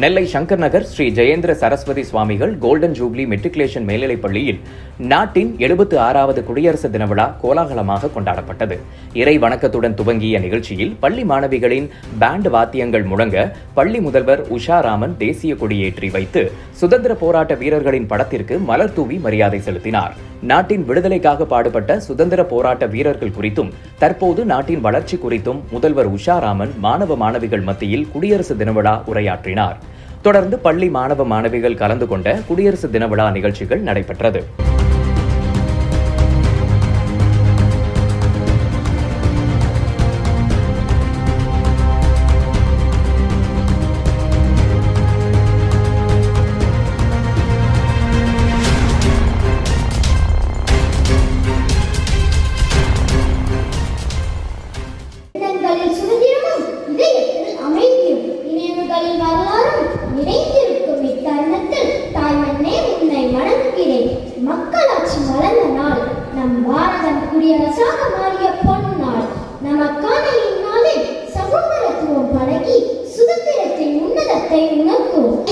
நெல்லை சங்கர் நகர் ஸ்ரீ ஜெயேந்திர சரஸ்வதி சுவாமிகள் golden jubilee matriculation மேல்நிலைப் பள்ளியில் நாட்டின் 76வது குடியரசு தின விழா கோலாகலமாக கொண்டாடப்பட்டது. இறை வணக்கத்துடன் துவங்கிய நிகழ்ச்சியில் பள்ளி மாணவிகளின் பேண்ட் வாத்தியங்கள் முழங்க பள்ளி முதல்வர் உஷாராமன் தேசிய கொடியேற்றி வைத்து சுதந்திர போராட்ட வீரர்களின் படத்திற்கு மலர் தூவி மரியாதை செலுத்தினார். நாட்டின் விடுதலைக்காக பாடுபட்ட சுதந்திர போராட்ட வீரர்கள் குறித்தும் தற்போது நாட்டின் வளர்ச்சி குறித்தும் முதல்வர் உஷாராமன் மாணவ மாணவிகள் மத்தியில் குடியரசு தின விழா உரையாற்றினார். தொடர்ந்து பள்ளி மாணவ மாணவிகள் கலந்து கொண்ட குடியரசு தின விழா நிகழ்ச்சிகள் நடைபெற்றது. மக்களாட்சி வளர்ந்த நாள், நம் பாரதம் குடியரசாக மாறிய பொன்னாள். நமக்கான இந்நாளில் சகோதரத்துவம் பழகி சுதந்திரத்தின் உன்னதத்தை உணர்த்துவோம்.